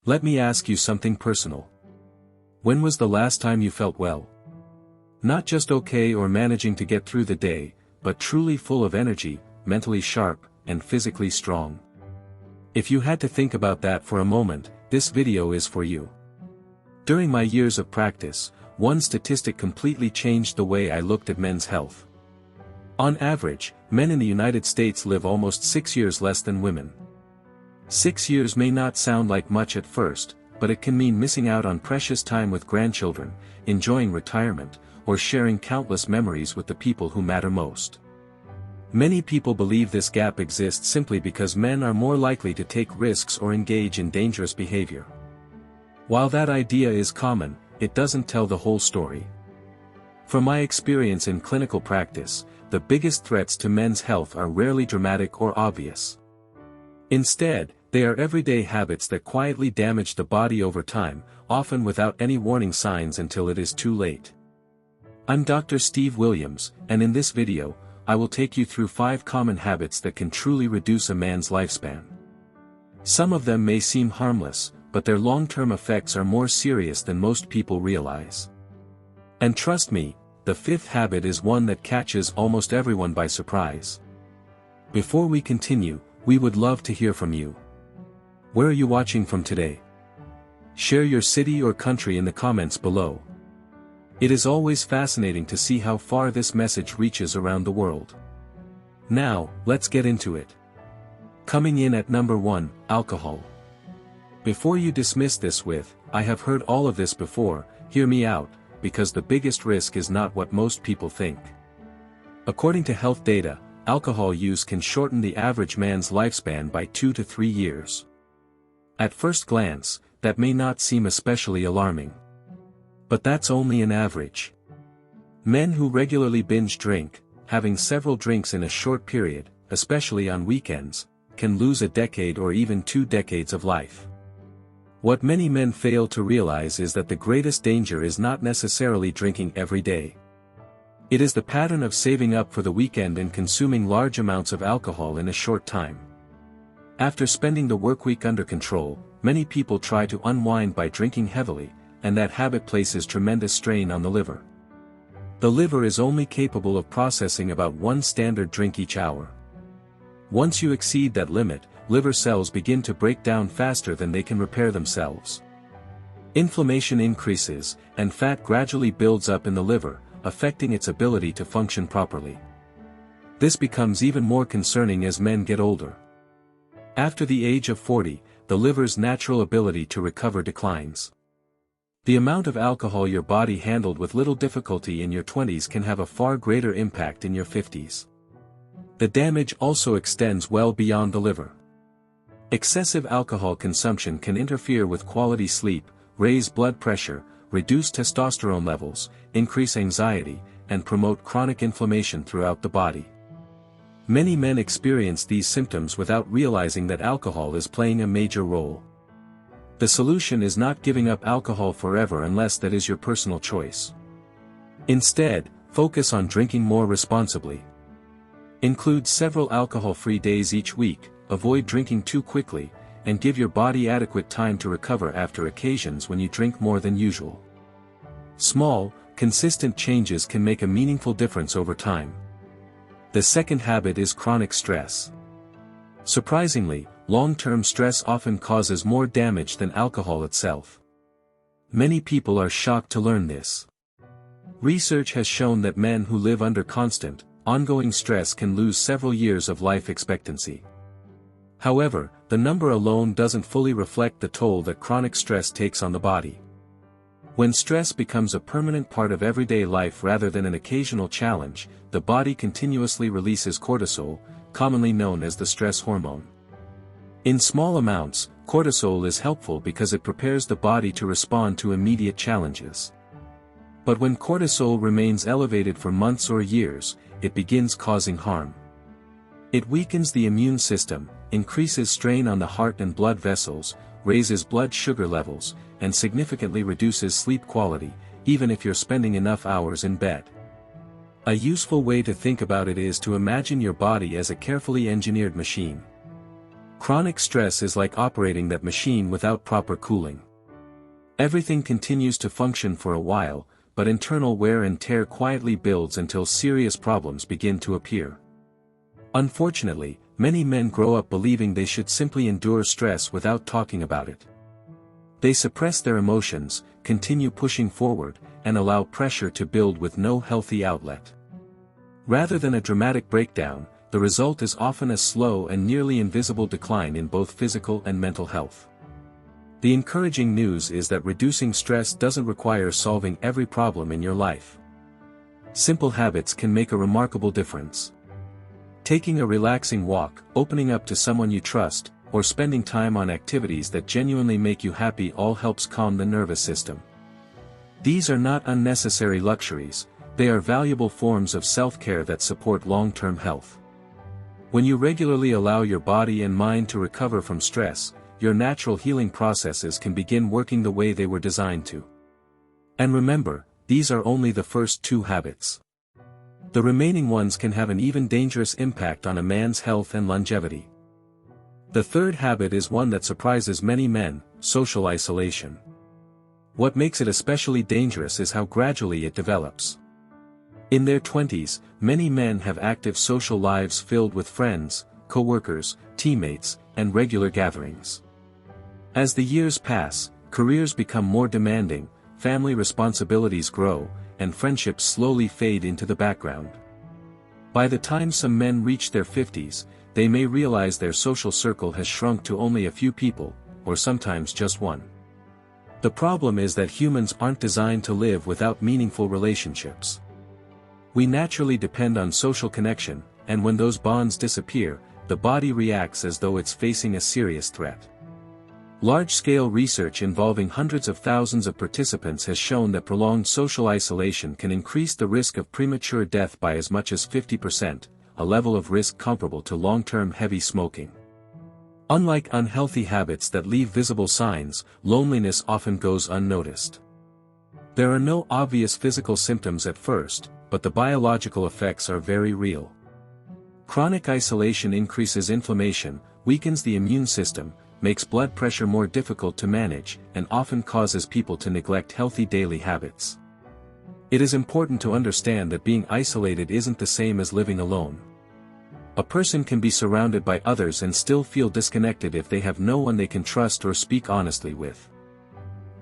Let me ask you something personal. When was the last time you felt well? Not just okay or managing to get through the day, but truly full of energy, mentally sharp, and physically strong. If you had to think about that for a moment, this video is for you. During my years of practice, one statistic completely changed the way I looked at men's health. On average, men in the United States live almost 6 years less than women. 6 years may not sound like much at first, but it can mean missing out on precious time with grandchildren, enjoying retirement, or sharing countless memories with the people who matter most. Many people believe this gap exists simply because men are more likely to take risks or engage in dangerous behavior. While that idea is common, it doesn't tell the whole story. From my experience in clinical practice, the biggest threats to men's health are rarely dramatic or obvious. Instead, they are everyday habits that quietly damage the body over time, often without any warning signs until it is too late. I'm Dr. Steve Williams, and in this video, I will take you through 5 common habits that can truly reduce a man's lifespan. Some of them may seem harmless, but their long-term effects are more serious than most people realize. And trust me, the 5th habit is one that catches almost everyone by surprise. Before we continue, we would love to hear from you. Where are you watching from today? Share your city or country in the comments below. It is always fascinating to see how far this message reaches around the world. Now, let's get into it. Coming in at number 1, alcohol. Before you dismiss this with, "I have heard all of this before," hear me out, because the biggest risk is not what most people think. According to health data, alcohol use can shorten the average man's lifespan by 2 to 3 years. At first glance, that may not seem especially alarming. But that's only an average. Men who regularly binge drink, having several drinks in a short period, especially on weekends, can lose a decade or even 2 decades of life. What many men fail to realize is that the greatest danger is not necessarily drinking every day. It is the pattern of saving up for the weekend and consuming large amounts of alcohol in a short time. After spending the workweek under control, many people try to unwind by drinking heavily, and that habit places tremendous strain on the liver. The liver is only capable of processing about 1 standard drink each hour. Once you exceed that limit, liver cells begin to break down faster than they can repair themselves. Inflammation increases, and fat gradually builds up in the liver, affecting its ability to function properly. This becomes even more concerning as men get older. After the age of 40, the liver's natural ability to recover declines. The amount of alcohol your body handled with little difficulty in your 20s can have a far greater impact in your 50s. The damage also extends well beyond the liver. Excessive alcohol consumption can interfere with quality sleep, raise blood pressure, reduce testosterone levels, increase anxiety, and promote chronic inflammation throughout the body. Many men experience these symptoms without realizing that alcohol is playing a major role. The solution is not giving up alcohol forever unless that is your personal choice. Instead, focus on drinking more responsibly. Include several alcohol-free days each week, avoid drinking too quickly, and give your body adequate time to recover after occasions when you drink more than usual. Small, consistent changes can make a meaningful difference over time. The second habit is chronic stress. Surprisingly, long-term stress often causes more damage than alcohol itself. Many people are shocked to learn this. Research has shown that men who live under constant, ongoing stress can lose several years of life expectancy. However, the number alone doesn't fully reflect the toll that chronic stress takes on the body. When stress becomes a permanent part of everyday life rather than an occasional challenge, the body continuously releases cortisol, commonly known as the stress hormone. In small amounts, cortisol is helpful because it prepares the body to respond to immediate challenges. But when cortisol remains elevated for months or years, it begins causing harm. It weakens the immune system, increases strain on the heart and blood vessels, raises blood sugar levels, and significantly reduces sleep quality, even if you're spending enough hours in bed. A useful way to think about it is to imagine your body as a carefully engineered machine. Chronic stress is like operating that machine without proper cooling. Everything continues to function for a while, but internal wear and tear quietly builds until serious problems begin to appear. Unfortunately, many men grow up believing they should simply endure stress without talking about it. They suppress their emotions, continue pushing forward, and allow pressure to build with no healthy outlet. Rather than a dramatic breakdown, the result is often a slow and nearly invisible decline in both physical and mental health. The encouraging news is that reducing stress doesn't require solving every problem in your life. Simple habits can make a remarkable difference. Taking a relaxing walk, opening up to someone you trust, or spending time on activities that genuinely make you happy all helps calm the nervous system. These are not unnecessary luxuries, they are valuable forms of self-care that support long-term health. When you regularly allow your body and mind to recover from stress, your natural healing processes can begin working the way they were designed to. And remember, these are only the first two habits. The remaining ones can have an even dangerous impact on a man's health and longevity. The third habit is one that surprises many men: social isolation. What makes it especially dangerous is how gradually it develops. In their 20s, many men have active social lives filled with friends, co-workers, teammates, and regular gatherings. As the years pass, careers become more demanding, family responsibilities grow, and friendships slowly fade into the background. By the time some men reach their 50s, they may realize their social circle has shrunk to only a few people, or sometimes just one. The problem is that humans aren't designed to live without meaningful relationships. We naturally depend on social connection, and when those bonds disappear, the body reacts as though it's facing a serious threat. Large-scale research involving hundreds of thousands of participants has shown that prolonged social isolation can increase the risk of premature death by as much as 50%, a level of risk comparable to long-term heavy smoking. Unlike unhealthy habits that leave visible signs, loneliness often goes unnoticed. There are no obvious physical symptoms at first, but the biological effects are very real. Chronic isolation increases inflammation, weakens the immune system, makes blood pressure more difficult to manage, and often causes people to neglect healthy daily habits. It is important to understand that being isolated isn't the same as living alone. A person can be surrounded by others and still feel disconnected if they have no one they can trust or speak honestly with.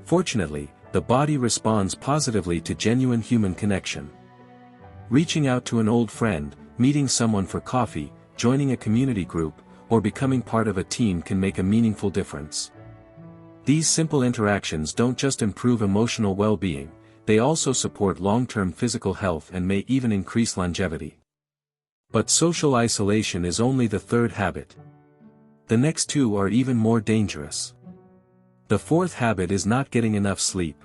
Fortunately, the body responds positively to genuine human connection. Reaching out to an old friend, meeting someone for coffee, joining a community group, or becoming part of a team can make a meaningful difference. These simple interactions don't just improve emotional well-being, they also support long-term physical health and may even increase longevity. But social isolation is only the third habit. The next two are even more dangerous. The fourth habit is not getting enough sleep.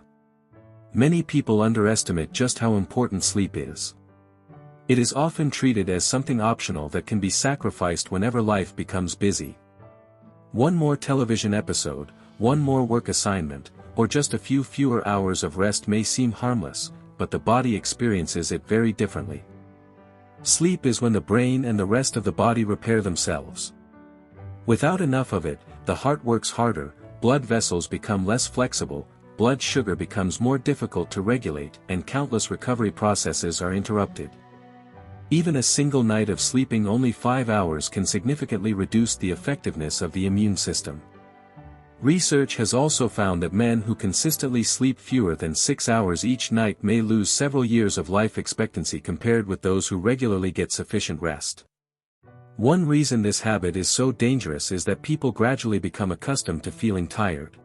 Many people underestimate just how important sleep is. It is often treated as something optional that can be sacrificed whenever life becomes busy. One more television episode, one more work assignment, or just a few fewer hours of rest may seem harmless, but the body experiences it very differently. Sleep is when the brain and the rest of the body repair themselves. Without enough of it, the heart works harder, blood vessels become less flexible, blood sugar becomes more difficult to regulate, and countless recovery processes are interrupted. Even a single night of sleeping only 5 hours can significantly reduce the effectiveness of the immune system. Research has also found that men who consistently sleep fewer than 6 hours each night may lose several years of life expectancy compared with those who regularly get sufficient rest. One reason this habit is so dangerous is that people gradually become accustomed to feeling tired.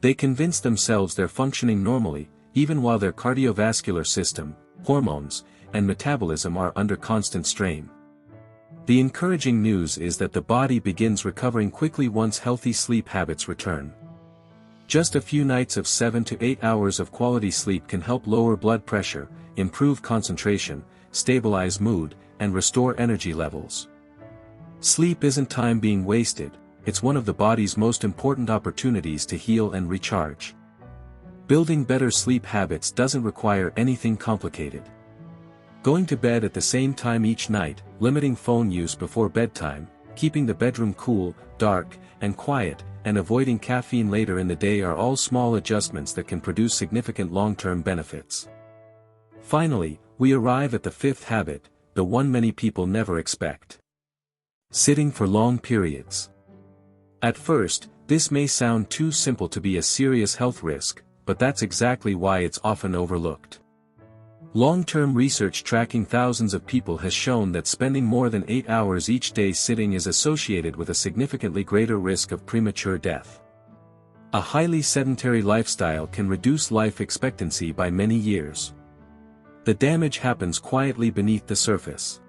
They convince themselves they're functioning normally, even while their cardiovascular system, hormones, and metabolism are under constant strain. The encouraging news is that the body begins recovering quickly once healthy sleep habits return. Just a few nights of 7 to 8 hours of quality sleep can help lower blood pressure, improve concentration, stabilize mood, and restore energy levels. Sleep isn't time being wasted, it's one of the body's most important opportunities to heal and recharge. Building better sleep habits doesn't require anything complicated. Going to bed at the same time each night, limiting phone use before bedtime, keeping the bedroom cool, dark, and quiet, and avoiding caffeine later in the day are all small adjustments that can produce significant long-term benefits. Finally, we arrive at the fifth habit, the one many people never expect. Sitting for long periods. At first, this may sound too simple to be a serious health risk, but that's exactly why it's often overlooked. Long-term research tracking thousands of people has shown that spending more than 8 hours each day sitting is associated with a significantly greater risk of premature death. A highly sedentary lifestyle can reduce life expectancy by many years. The damage happens quietly beneath the surface.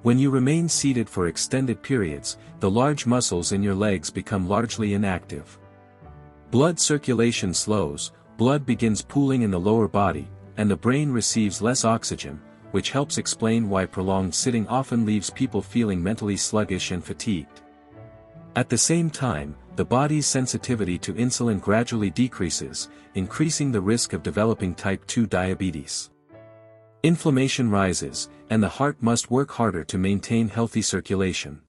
When you remain seated for extended periods, the large muscles in your legs become largely inactive. Blood circulation slows, blood begins pooling in the lower body, and the brain receives less oxygen, which helps explain why prolonged sitting often leaves people feeling mentally sluggish and fatigued. At the same time, the body's sensitivity to insulin gradually decreases, increasing the risk of developing type 2 diabetes. Inflammation rises, and the heart must work harder to maintain healthy circulation.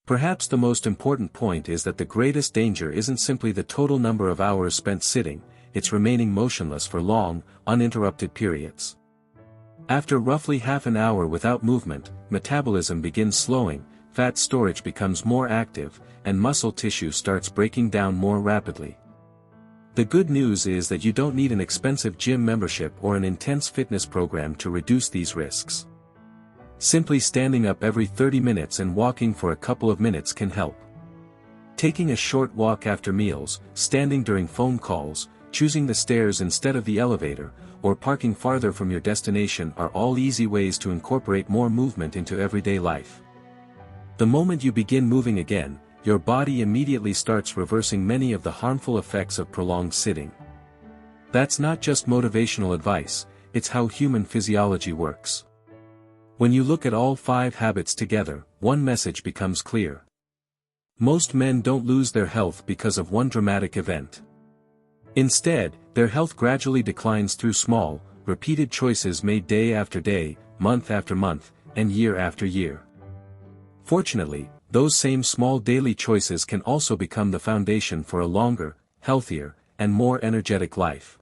Perhaps the most important point is that the greatest danger isn't simply the total number of hours spent sitting, it's remaining motionless for long, uninterrupted periods. After roughly half an hour without movement, metabolism begins slowing, fat storage becomes more active, and muscle tissue starts breaking down more rapidly. The good news is that you don't need an expensive gym membership or an intense fitness program to reduce these risks. Simply standing up every 30 minutes and walking for a couple of minutes can help. Taking a short walk after meals, standing during phone calls, choosing the stairs instead of the elevator, or parking farther from your destination are all easy ways to incorporate more movement into everyday life. The moment you begin moving again, your body immediately starts reversing many of the harmful effects of prolonged sitting. That's not just motivational advice, it's how human physiology works. When you look at all 5 habits together, one message becomes clear. Most men don't lose their health because of one dramatic event. Instead, their health gradually declines through small, repeated choices made day after day, month after month, and year after year. Fortunately, those same small daily choices can also become the foundation for a longer, healthier, and more energetic life.